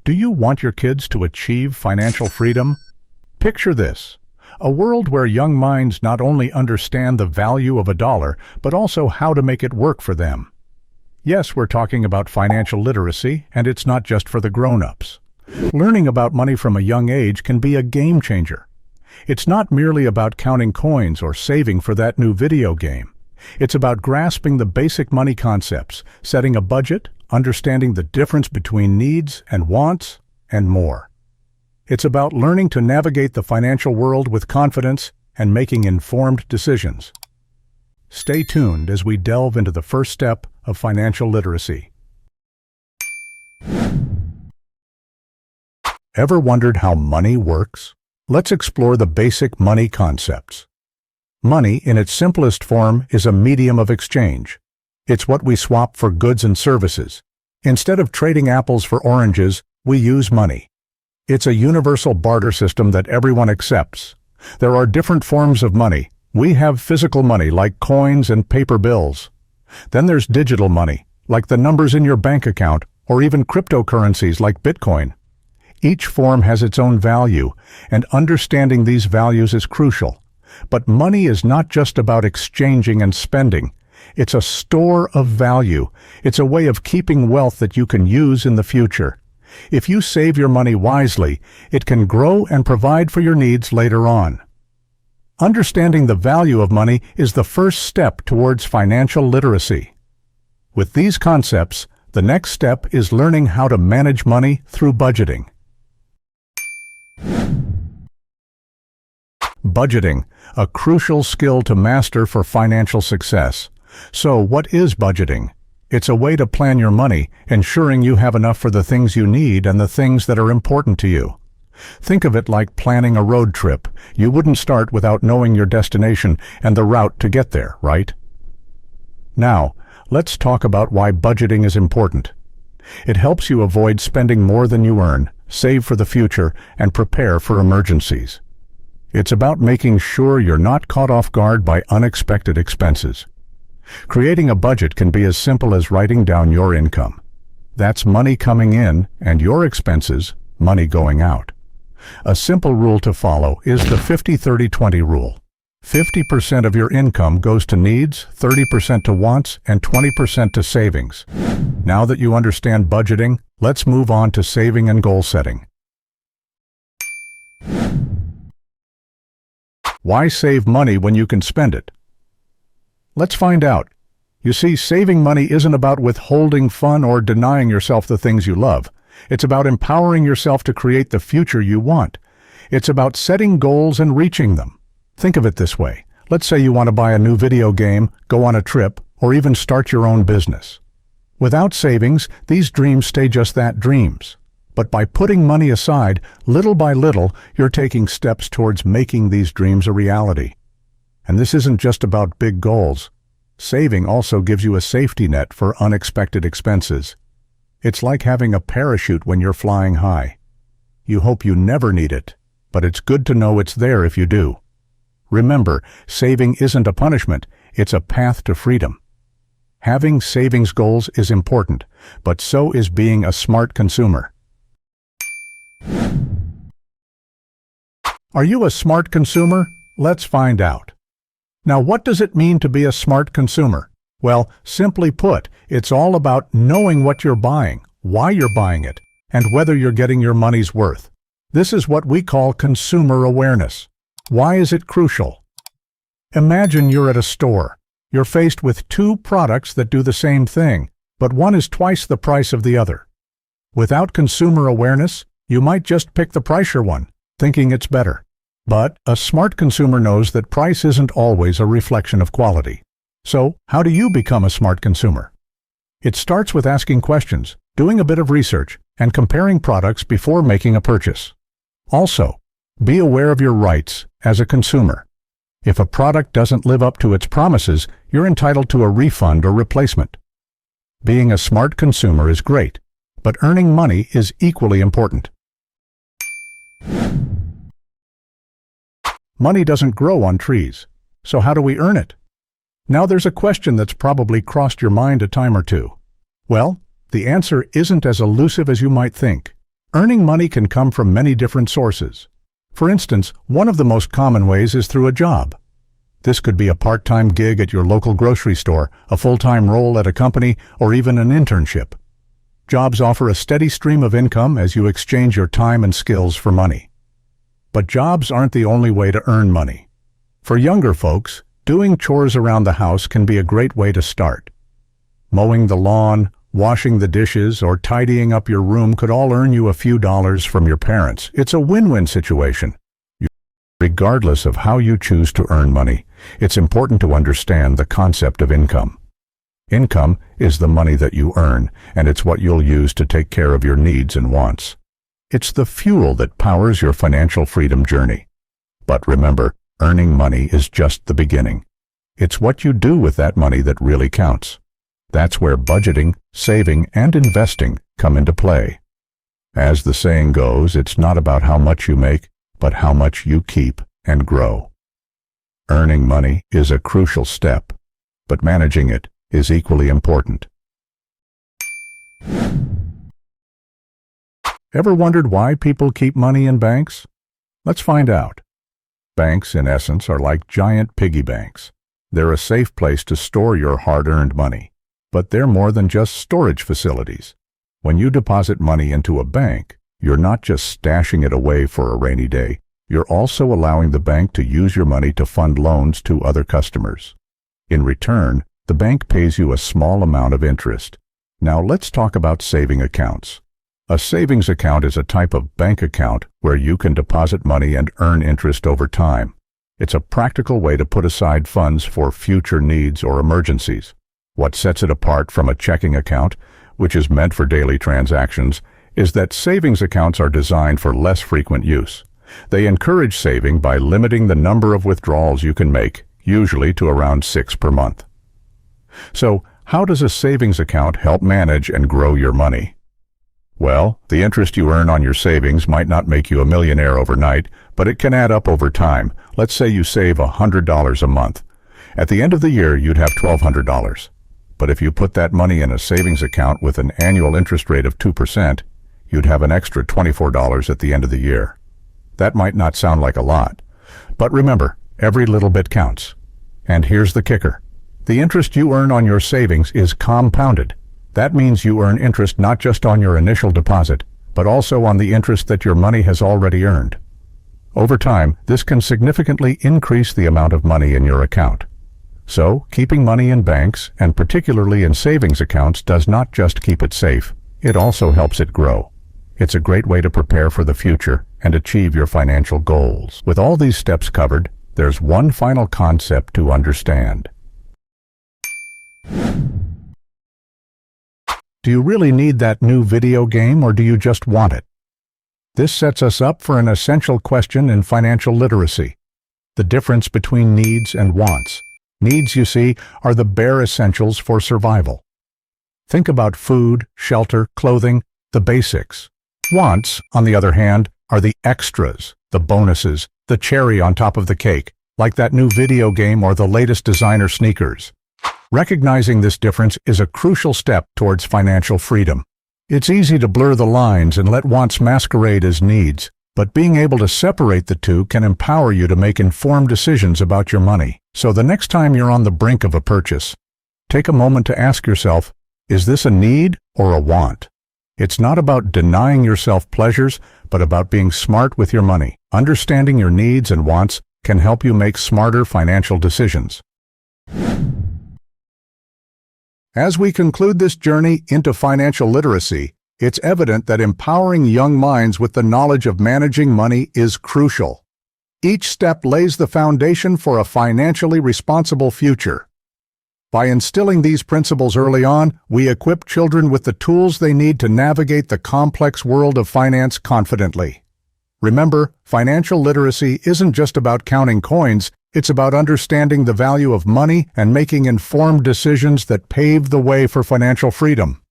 Do you want your kids to achieve financial freedom? Picture this: a world where young minds not only understand the value of a dollar, but also how to make it work for them. Yes, we're talking about financial literacy, and it's not just for the grown-ups. Learning about money from a young age can be a game changer. It's not merely about counting coins or saving for that new video game. It's about grasping the basic money concepts, setting a budget, understanding the difference between needs and wants, and more. It's about learning to navigate the financial world with confidence and making informed decisions. Stay tuned as we delve into the first step of financial literacy. Ever wondered how money works? Let's explore the basic money concepts. Money, in its simplest form, is a medium of exchange. It's what we swap for goods and services. Instead of trading apples for oranges, we use money. It's a universal barter system that everyone accepts. There are different forms of money. We have physical money, like coins and paper bills. Then there's digital money, like the numbers in your bank account, or even cryptocurrencies like Bitcoin. Each form has its own value, and understanding these values is crucial. But money is not just about exchanging and spending. It's a store of value. It's a way of keeping wealth that you can use in the future. If you save your money wisely, it can grow and provide for your needs later on. Understanding the value of money is the first step towards financial literacy. With these concepts, the next step is learning how to manage money through budgeting. Budgeting, a crucial skill to master for financial success. So, what is budgeting? It's a way to plan your money, ensuring you have enough for the things you need and the things that are important to you. Think of it like planning a road trip. You wouldn't start without knowing your destination and the route to get there, right? Now, let's talk about why budgeting is important. It helps you avoid spending more than you earn, save for the future, and prepare for emergencies. It's about making sure you're not caught off guard by unexpected expenses. Creating a budget can be as simple as writing down your income. That's money coming in, and your expenses, money going out. A simple rule to follow is the 50-30-20 rule. 50% of your income goes to needs, 30% to wants, and 20% to savings. Now that you understand budgeting, let's move on to saving and goal setting. Why save money when you can spend it? Let's find out. You see, saving money isn't about withholding fun or denying yourself the things you love. It's about empowering yourself to create the future you want. It's about setting goals and reaching them. Think of it this way. Let's say you want to buy a new video game, go on a trip, or even start your own business. Without savings, these dreams stay just that, dreams. But by putting money aside, little by little, you're taking steps towards making these dreams a reality. And this isn't just about big goals. Saving also gives you a safety net for unexpected expenses. It's like having a parachute when you're flying high. You hope you never need it, but it's good to know it's there if you do. Remember, saving isn't a punishment, it's a path to freedom. Having savings goals is important, but so is being a smart consumer. Are you a smart consumer? Let's find out. Now, what does it mean to be a smart consumer? Well, simply put, it's all about knowing what you're buying, why you're buying it, and whether you're getting your money's worth. This is what we call consumer awareness. Why is it crucial? Imagine you're at a store. You're faced with two products that do the same thing, but one is twice the price of the other. Without consumer awareness, you might just pick the pricier one, thinking it's better. But a smart consumer knows that price isn't always a reflection of quality. So, how do you become a smart consumer? It starts with asking questions, doing a bit of research, and comparing products before making a purchase. Also, be aware of your rights as a consumer. If a product doesn't live up to its promises, you're entitled to a refund or replacement. Being a smart consumer is great, but earning money is equally important. Money doesn't grow on trees, so how do we earn it? Now there's a question that's probably crossed your mind a time or two. Well, the answer isn't as elusive as you might think. Earning money can come from many different sources. For instance, one of the most common ways is through a job. This could be a part-time gig at your local grocery store, a full-time role at a company, or even an internship. Jobs offer a steady stream of income as you exchange your time and skills for money. But jobs aren't the only way to earn money. For younger folks, doing chores around the house can be a great way to start. Mowing the lawn, washing the dishes, or tidying up your room could all earn you a few dollars from your parents. It's a win-win situation. Regardless of how you choose to earn money, it's important to understand the concept of income. Income is the money that you earn, and it's what you'll use to take care of your needs and wants. It's the fuel that powers your financial freedom journey. But remember, earning money is just the beginning. It's what you do with that money that really counts. That's where budgeting, saving, and investing come into play. As the saying goes, it's not about how much you make, but how much you keep and grow. Earning money is a crucial step, but managing it is equally important. Ever wondered why people keep money in banks? Let's find out. Banks, in essence, are like giant piggy banks. They're a safe place to store your hard-earned money. But they're more than just storage facilities. When you deposit money into a bank, you're not just stashing it away for a rainy day. You're also allowing the bank to use your money to fund loans to other customers. In return, the bank pays you a small amount of interest. Now let's talk about saving accounts. A savings account is a type of bank account where you can deposit money and earn interest over time. It's a practical way to put aside funds for future needs or emergencies. What sets it apart from a checking account, which is meant for daily transactions, is that savings accounts are designed for less frequent use. They encourage saving by limiting the number of withdrawals you can make, usually to around 6 per month. So, how does a savings account help manage and grow your money? Well, the interest you earn on your savings might not make you a millionaire overnight, but it can add up over time. Let's say you save $100 a month. At the end of the year, you'd have $1,200. But if you put that money in a savings account with an annual interest rate of 2%, you'd have an extra $24 at the end of the year. That might not sound like a lot, but remember, every little bit counts. And here's the kicker. The interest you earn on your savings is compounded. That means you earn interest not just on your initial deposit, but also on the interest that your money has already earned. Over time, this can significantly increase the amount of money in your account. So, keeping money in banks, and particularly in savings accounts, does not just keep it safe, it also helps it grow. It's a great way to prepare for the future and achieve your financial goals. With all these steps covered, there's one final concept to understand. Do you really need that new video game, or do you just want it? This sets us up for an essential question in financial literacy: the difference between needs and wants. Needs, you see, are the bare essentials for survival. Think about food, shelter, clothing, the basics. Wants, on the other hand, are the extras, the bonuses, the cherry on top of the cake, like that new video game or the latest designer sneakers. Recognizing this difference is a crucial step towards financial freedom. It's easy to blur the lines and let wants masquerade as needs, but being able to separate the two can empower you to make informed decisions about your money. So the next time you're on the brink of a purchase, take a moment to ask yourself, is this a need or a want? It's not about denying yourself pleasures, but about being smart with your money. Understanding your needs and wants can help you make smarter financial decisions. As we conclude this journey into financial literacy, it's evident that empowering young minds with the knowledge of managing money is crucial. Each step lays the foundation for a financially responsible future. By instilling these principles early on, we equip children with the tools they need to navigate the complex world of finance confidently. Remember, financial literacy isn't just about counting coins, it's about understanding the value of money and making informed decisions that pave the way for financial freedom.